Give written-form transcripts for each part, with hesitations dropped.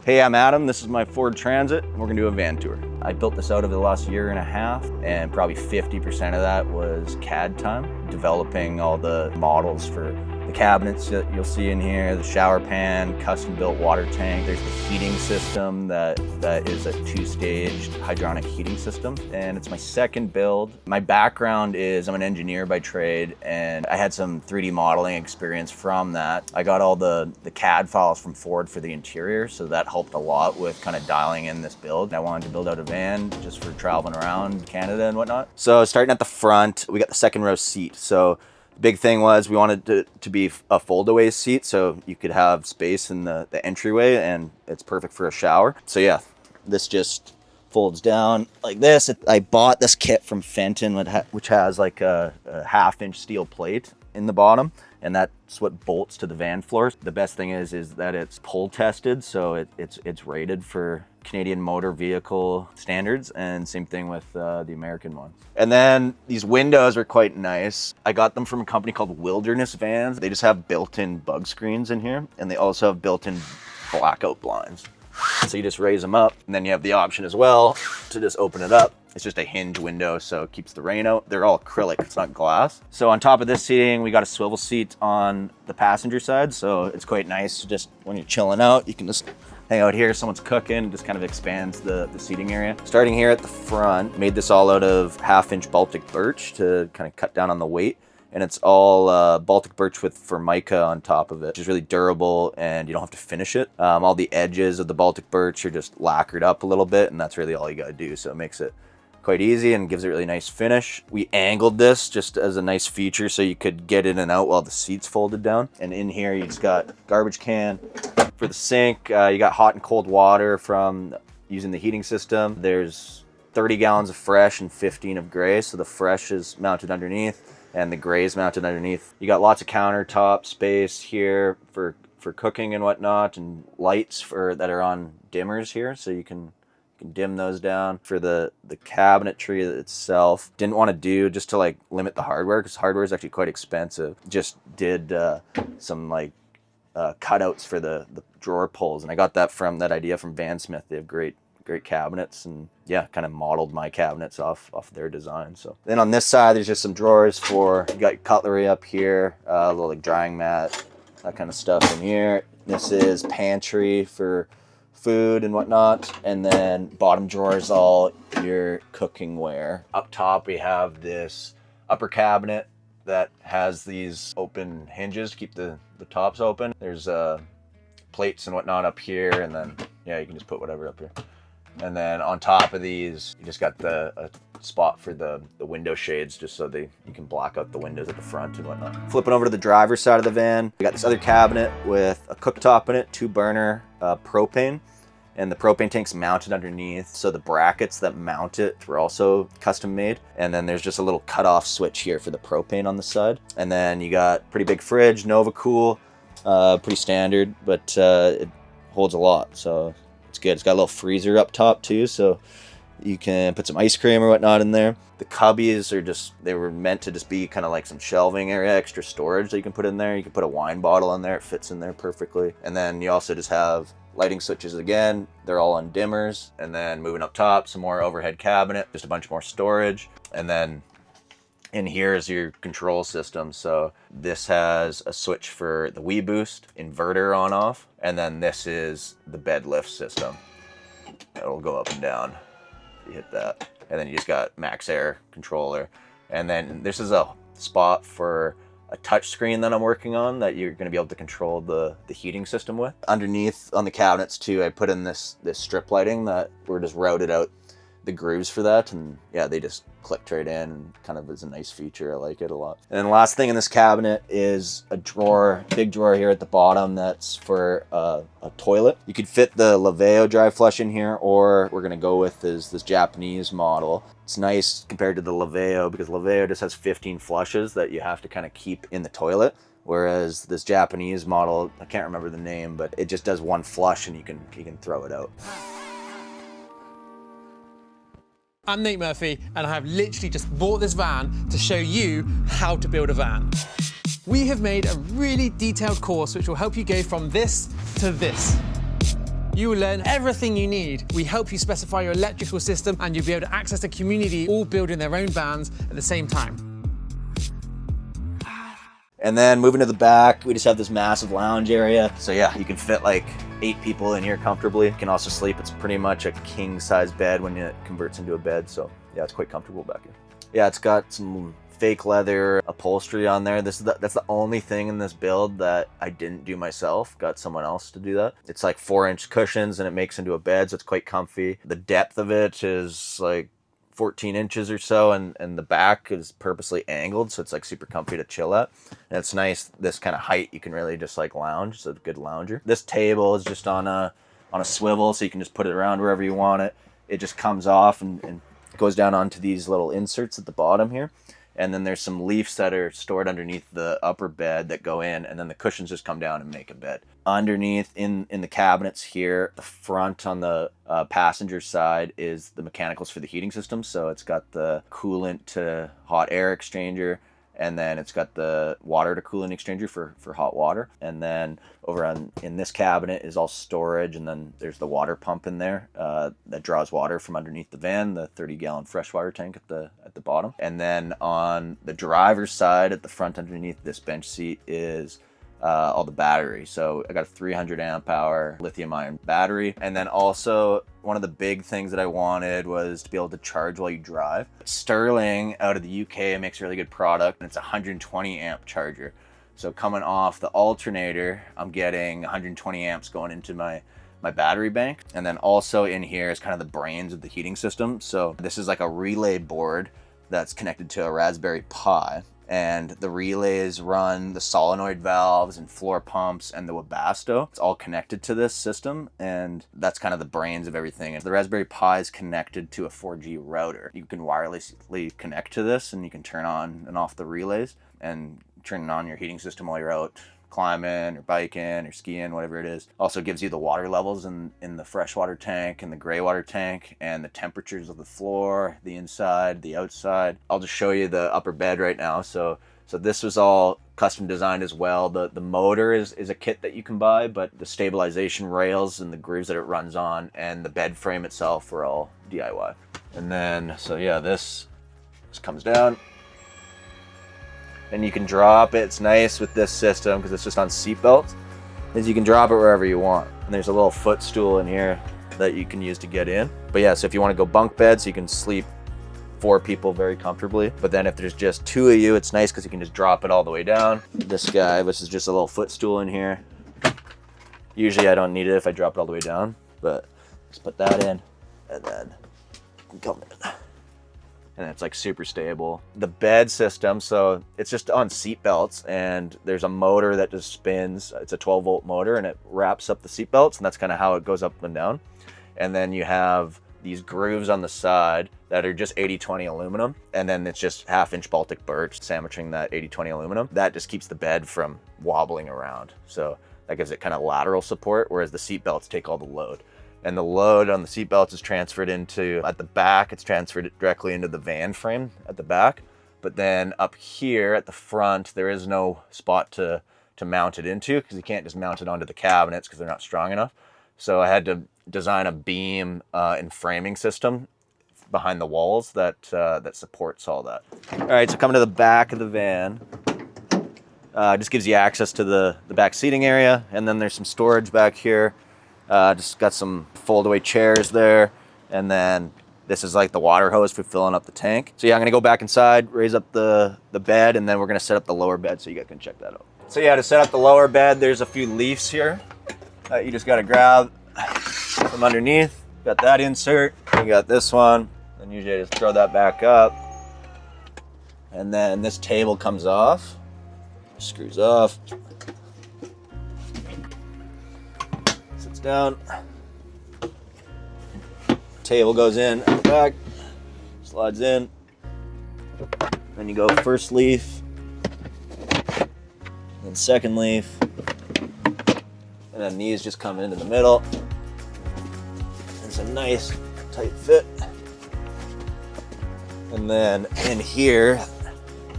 Hey, I'm Adam. This is my Ford Transit. We're gonna do a van tour. I built this out over the last year and a half, and probably 50% of that was CAD time, developing all the models for the cabinets that you'll see in here, the shower pan, custom-built water tank. There's the heating system that is a two-staged hydronic heating system, and it's my second build. My background is I'm an engineer by trade, and I had some 3D modeling experience from that. I got all the CAD files from Ford for the interior, so that helped a lot with kind of dialing in this build. I wanted to build out a van just for traveling around Canada and whatnot. So starting at the front, we got the second row seat. So big thing was we wanted it to be a fold-away seat, so you could have space in the entryway, and it's perfect for a shower. So yeah, this just folds down like this. I bought this kit from Fenton, which has like a half-inch steel plate in the bottom, and that's what bolts to the van floor. The best thing is that it's pull tested, so it's rated for Canadian motor vehicle standards, and same thing with the American one. And then these windows are quite nice. I got them from a company called Wilderness Vans. They just have built-in bug screens in here, and they also have built-in blackout blinds. So you just raise them up, and then you have the option as well to just open it up. It's just a hinge window, so it keeps the rain out. They're all acrylic, it's not glass. So on top of this seating, we got a swivel seat on the passenger side, so it's quite nice. Just when you're chilling out, you can just hang out here, someone's cooking, just kind of expands the seating area. Starting here at the front, made this all out of half-inch Baltic birch to kind of cut down on the weight. And it's all Baltic birch with Formica on top of it, which is really durable, and you don't have to finish it. All the edges of the Baltic birch are just lacquered up a little bit, and that's really all you gotta do. So it makes it quite easy and gives it a really nice finish. We angled this just as a nice feature so you could get in and out while the seat's folded down. And in here, you just got garbage can for the sink. You got hot and cold water from using the heating system. There's 30 gallons of fresh and 15 of gray. So the fresh is mounted underneath and the gray is mounted underneath. You got lots of countertop space here for cooking and whatnot, and lights that are on dimmers here, so you can dim those down. For the cabinetry itself, didn't want to do just to like limit the hardware, because hardware is actually quite expensive. Just did some like cutouts for the drawer pulls, and I got that idea from Vansmith. They have great cabinets, and yeah, kind of modeled my cabinets off their design. So then on this side, there's just some drawers you got cutlery up here, a little like drying mat, that kind of stuff in here. This is pantry for food and whatnot, and then bottom drawer is all your cooking ware. Up top, we have this upper cabinet that has these open hinges to keep the tops open. There's plates and whatnot up here, and then yeah, you can just put whatever up here. And then on top of these, you just got a spot for the window shades, just so you can block out the windows at the front and whatnot. Flipping over to the driver's side of the van, we got this other cabinet with a cooktop in it, 2-burner propane, and the propane tank's mounted underneath. So the brackets that mount it were also custom made. And then there's just a little cutoff switch here for the propane on the side. And then you got pretty big fridge, Nova Cool, pretty standard, but it holds a lot, so it's good. It's got a little freezer up top too, so you can put some ice cream or whatnot in there. The cubbies they were meant to just be kind of like some shelving area, extra storage that you can put in there. You can put a wine bottle in there, it fits in there perfectly. And then you also just have lighting switches again. They're all on dimmers. And then moving up top, some more overhead cabinet, just a bunch more storage. And then in here is your control system. So this has a switch for the Wii Boost, inverter on off, and then this is the bed lift system. It'll go up and down if you hit that. And then you just got max air controller. And then this is a spot for a touch screen that I'm working on that you're gonna be able to control the heating system with. Underneath on the cabinets too, I put in this strip lighting that we're just routed out the grooves for that, and yeah, they just clicked right in, and kind of is a nice feature. I like it a lot. And then the last thing in this cabinet is a drawer, big drawer here at the bottom that's for a toilet. You could fit the Laveo dry flush in here, or we're gonna go with this Japanese model. It's nice compared to the Laveo, because Laveo just has 15 flushes that you have to kind of keep in the toilet. Whereas this Japanese model, I can't remember the name, but it just does one flush and you can throw it out. I'm Nate Murphy, and I have literally just bought this van to show you how to build a van. We have made a really detailed course which will help you go from this to this. You will learn everything you need. We help you specify your electrical system and you'll be able to access the community all building their own vans at the same time. And then moving to the back, we just have this massive lounge area. So yeah, you can fit like 8 people in here comfortably. You can also sleep. It's pretty much a king size bed when it converts into a bed. So yeah, it's quite comfortable back here. Yeah, it's got some fake leather upholstery on there. That's the only thing in this build that I didn't do myself. Got someone else to do that. It's like 4-inch cushions and it makes into a bed, so it's quite comfy. The depth of it is like 14 inches or so, and the back is purposely angled, so it's like super comfy to chill at. And it's nice, this kind of height, you can really just like lounge, so it's a good lounger. This table is just on a swivel, so you can just put it around wherever you want it. It just comes off and goes down onto these little inserts at the bottom here. And then there's some leaves that are stored underneath the upper bed that go in, and then the cushions just come down and make a bed. Underneath in the cabinets here, the front on the passenger side is the mechanicals for the heating system. So it's got the coolant to hot air exchanger, and then it's got the water to coolant exchanger for hot water. And then over in this cabinet is all storage, and then there's the water pump in there that draws water from underneath the van, the 30-gallon freshwater tank at the bottom. And then on the driver's side at the front underneath this bench seat is all the battery. So I got a 300 amp hour lithium ion battery. And then also one of the big things that I wanted was to be able to charge while you drive. Sterling out of the UK makes a really good product, and it's a 120 amp charger. So coming off the alternator, I'm getting 120 amps going into my battery bank. And then also in here is kind of the brains of the heating system. So this is like a relay board that's connected to a Raspberry Pi. And the relays run the solenoid valves and floor pumps and the Webasto. It's all connected to this system, and that's kind of the brains of everything. And the Raspberry Pi is connected to a 4G router. You can wirelessly connect to this, and you can turn on and off the relays and turn on your heating system while you're out climbing or biking or skiing, whatever it is. Also gives you the water levels in the freshwater tank and the gray water tank, and the temperatures of the floor, the inside, the outside. I'll just show you the upper bed right now. So this was all custom designed as well. The motor is a kit that you can buy, but the stabilization rails and the grooves that it runs on and the bed frame itself were all DIY. And then, so yeah, this comes down. And you can drop it. It's nice with this system because it's just on seat belts, is you can drop it wherever you want. And there's a little footstool in here that you can use to get in. But yeah, so if you want to go bunk beds, you can sleep 4 people very comfortably. But then if there's just 2 of you, it's nice because you can just drop it all the way down. This guy, this is just a little footstool in here. Usually I don't need it if I drop it all the way down, but just put that in and then come in. And it's like super stable. The bed system, so it's just on seat belts, and there's a motor that just spins. It's a 12-volt motor, and it wraps up the seat belts, and that's kind of how it goes up and down. And then you have these grooves on the side that are just 80/20 aluminum, and then it's just 1/2-inch Baltic birch sandwiching that 80/20 aluminum. That just keeps the bed from wobbling around. So that gives it kind of lateral support, whereas the seat belts take all the load. And the load on the seat belts is transferred into, at the back, it's transferred directly into the van frame at the back. But then up here at the front, there is no spot to mount it into, because you can't just mount it onto the cabinets because they're not strong enough. So I had to design a beam and framing system behind the walls that supports all that. All right, so coming to the back of the van, just gives you access to the back seating area, and then there's some storage back here. Just got some fold-away chairs there, and then this is like the water hose for filling up the tank. So yeah, I'm gonna go back inside, raise up the bed, and then we're gonna set up the lower bed so you guys can check that out. So yeah, to set up the lower bed, there's a few leaves here that you just gotta grab from underneath. Got that insert, you got this one, and usually I just throw that back up. And then this table comes off, screws off. Down, table goes in at the back, slides in, then you go first leaf, then second leaf, and then these just come into the middle. It's a nice tight fit. And then in here,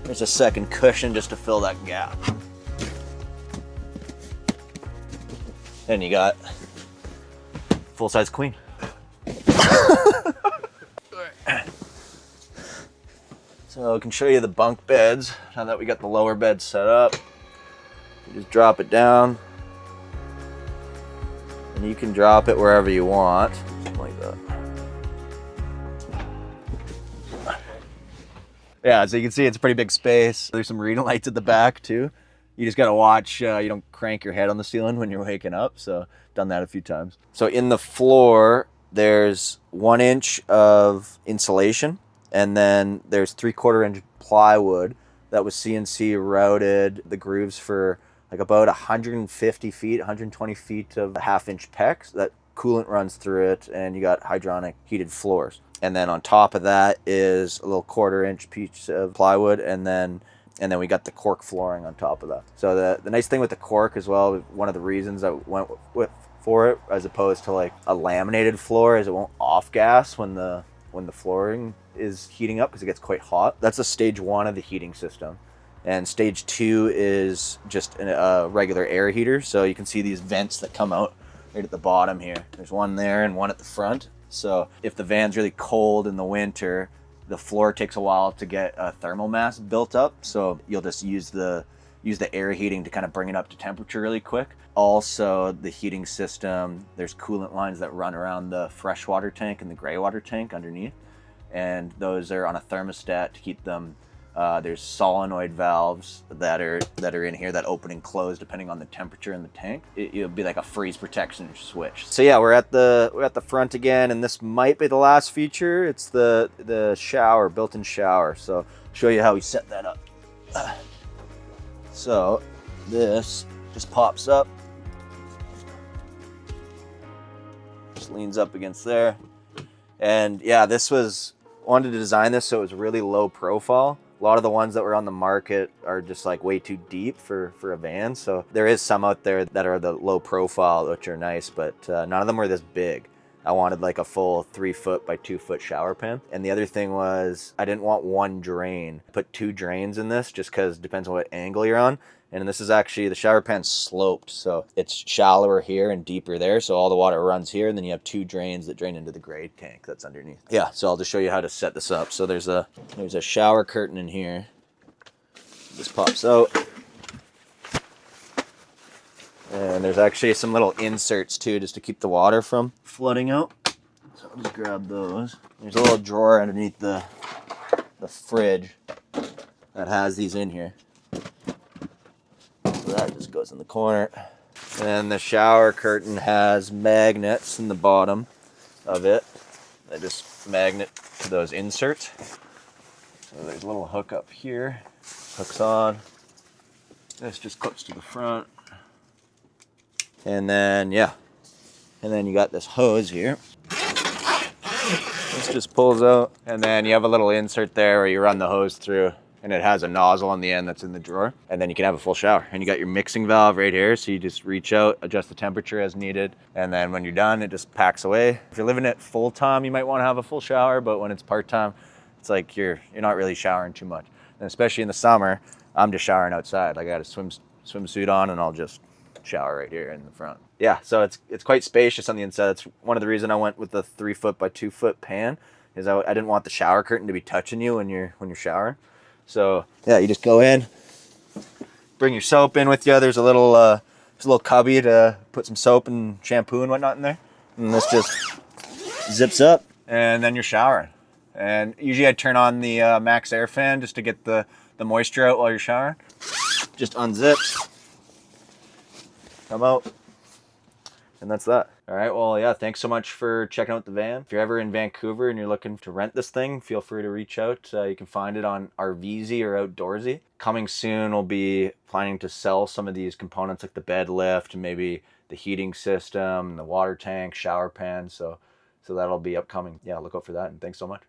there's a second cushion just to fill that gap. And you got full-size queen. So I can show you the bunk beds now that we got the lower bed set up. You just drop it down, and you can drop it wherever you want, like that. Yeah, so you can see it's a pretty big space. There's some reading lights at the back too. You just gotta watch you don't crank your head on the ceiling when you're waking up. So done that a few times. So in the floor, there's 1 inch of insulation, and then there's 3/4 inch plywood that was CNC routed. The grooves for like about 150 feet, 120 feet of 1/2 inch PEX. That coolant runs through it, and you got hydronic heated floors. And then on top of that is a little 1/4 inch piece of plywood, and then we got the cork flooring on top of that. So the nice thing with the cork as well, one of the reasons I went with for it as opposed to like a laminated floor, is it won't off gas when the flooring is heating up because it gets quite hot. That's a stage 1 of the heating system. And stage 2 is just a regular air heater. So you can see these vents that come out right at the bottom here. There's one there and one at the front. So if the van's really cold in the winter, the floor takes a while to get a thermal mass built up. So you'll just use the air heating to kind of bring it up to temperature really quick. Also, the heating system, there's coolant lines that run around the freshwater tank and the gray water tank underneath. And those are on a thermostat to keep them. There's solenoid valves that are in here that open and close depending on the temperature in the tank. It'll be like a freeze protection switch. So yeah, we're at the front again, and this might be the last feature. It's the shower, built-in shower. So I'll show you how we set that up. So this just pops up, just leans up against there, and yeah, wanted to design this so it was really low profile. A lot of the ones that were on the market are just like way too deep for a van. So there is some out there that are the low profile, which are nice, but none of them were this big. I wanted like a full 3 foot by 2 foot shower pan. And the other thing was I didn't want one drain. I put 2 drains in this just because it depends on what angle you're on. And this is actually, the shower pan's sloped, so it's shallower here and deeper there, so all the water runs here, and then you have 2 drains that drain into the gray tank that's underneath. Yeah, so I'll just show you how to set this up. So there's a shower curtain in here. This pops out. And there's actually some little inserts too, just to keep the water from flooding out. So I'll just grab those. There's a little drawer underneath the fridge that has these in here. So that just goes in the corner. And then the shower curtain has magnets in the bottom of it. They just magnet to those inserts. So there's a little hook up here. Hooks on. This just clips to the front. And then, yeah. And then you got this hose here. This just pulls out. And then you have a little insert there where you run the hose through. And it has a nozzle on the end that's in the drawer. And then you can have a full shower. And you got your mixing valve right here. So you just reach out, adjust the temperature as needed. And then when you're done, it just packs away. If you're living it full time, you might want to have a full shower. But when it's part time, it's like you're not really showering too much. And especially in the summer, I'm just showering outside. Like I got a swimsuit on, and I'll just shower right here in the front. Yeah, so it's quite spacious on the inside. That's one of the reasons I went with the 3 foot by 2 foot pan, is I didn't want the shower curtain to be touching you when you're showering. So yeah, you just go in, bring your soap in with you. There's a little cubby to put some soap and shampoo and whatnot in there. And this just zips up, and then you're showering. And usually I turn on the max air fan just to get the moisture out while you're showering. Just unzip, come out, and that's that. All right, well, yeah, thanks so much for checking out the van. If you're ever in Vancouver and you're looking to rent this thing, feel free to reach out. You can find it on RVZ or Outdoorsy. Coming soon, we'll be planning to sell some of these components like the bed lift, maybe the heating system, the water tank, shower pan. So that'll be upcoming. Yeah, look out for that, and thanks so much.